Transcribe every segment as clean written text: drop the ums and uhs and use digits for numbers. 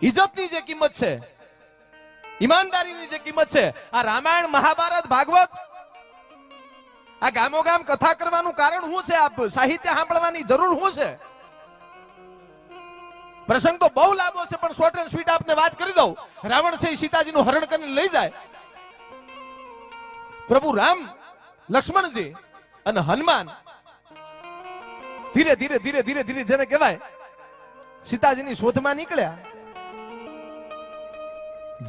ઇજ્જતની જે કિંમત છે, ઈમાનદારીની જે કિંમત છે, આ રામાયણ મહાભારત ભાગવત આ ગામો ગામ કથા કરવાનું કારણ શું છે? આપ સાહિત્ય સાંભળવાની જરૂર શું છે? પ્રસંગ તો બહુ લાંબો છે, પણ શોર્ટ એન્ડ સ્વીટ આપને વાત કરી દઉં. રાવણ છે સીતાજીનું હરણ કરીને લઈ જાય. પ્રભુ રામ, લક્ષ્મણજી અને હનુમાન ધીરે ધીરે ધીરે ધીરે ધીરે જેને કહેવાય સીતાજીની શોધમાં નીકળ્યા.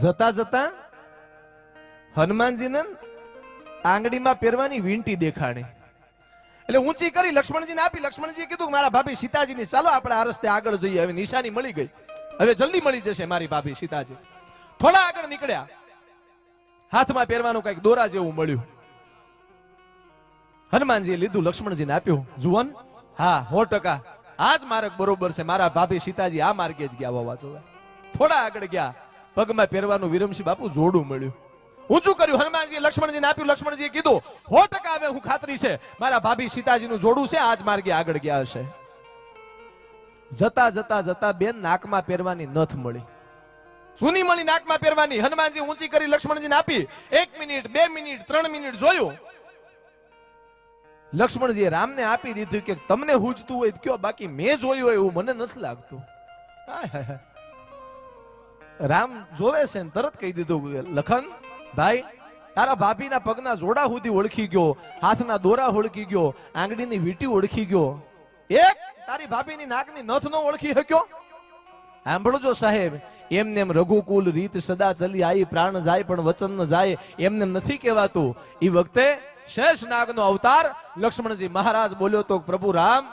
જતા જતા હનુમાનજીને આંગળીમાં પહેરવાની વીંટી દેખાણી, એટલે ઊંચી કરી લક્ષ્મણજીને આપી. લક્ષ્મણજીએ કીધું મારા ભાભી સીતાજીની, ચાલો આપણે આ રસ્તે આગળ જઈએ. હવે નિશાની મળી ગઈ, હવે જલ્દી મળી જશે મારી ભાભી સીતાજી. થોડા આગળ નીકળ્યા, હાથમાં પહેરવાનું કઈક દોરા જેવું મળ્યું. હનુમાનજીએ લીધું, લક્ષ્મણજીને આપ્યું. જુવન, હા 100% આ જ માર્ગ બરોબર છે, મારા ભાભી સીતાજી આ માર્ગે જ ગયા હોવા જોઈએ. થોડા આગળ ગયા, પગમાં પહેરવાનું વિરમસિંહ બાપુ જોડું મળ્યું. ઊંચું કર્યું, હનુમાનજીએ લક્ષ્મણજીને આપ્યું. લક્ષ્મણજીએ કીધું 100% હવે હું ખાતરી છે મારા ભાભી સીતાજીનું જોડું છે, આ જ માર્ગે આગળ ગયા હશે. જતા જતા જતા બેન નાકમાં પહેરવાની નથ મળી, સુની મળી નાકમાં પહેરવાની. હનુમાનજી ઊંચી કરી લક્ષ્મણજીને આપી. 1 મિનિટ 2 મિનિટ 3 મિનિટ જોયું. લક્ષ્મણજીએ રામને આપી દીધું કે તમને હુજતું હોય કયો, બાકી મેં જોયું હોય એવું મને નથી લાગતું. રામ જોવે છે ને તરત કહી દીધું, લખન ભાઈ તારા ભાભીના પગના જોડા સુધી ઓળખી ગયો, હાથના દોરા ઓળખી ગયો, આંગળીની વીંટી ઓળખી ગયો, એક તારી ભાભીની નાકની નથ નો ઓળખી શક્યો? સાંભળજો સાહેબ, એમને રઘુકુલ રીત સદા ચલી આવી, પ્રાણ જાય પણ વચન ન જાય, એમને નથી કહેવાતું. એ વખતે શેષ નાગનો અવતાર લક્ષ્મણજી મહારાજ બોલ્યો તો, પ્રભુ રામ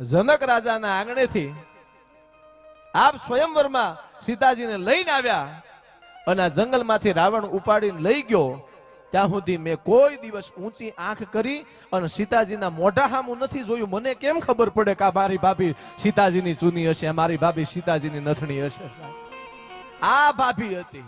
જનક રાજાના આંગણેથી આપ સ્વયંવરમાં સીતાજીને લઈને આવ્યા અને જંગલમાંથી રાવણ ઉપાડીને લઈ ગયો. ત્યાં સુધી મેં કોઈ દિવસ ઊંચી આંખ કરી અને સીતાજીના મોઢા સામું નથી જોયું. મને કેમ ખબર પડે કે મારી ભાભી સીતાજીની ચૂની હશે, મારી ભાભી સીતાજીની નથણી હશે? આ ભાભી હતી.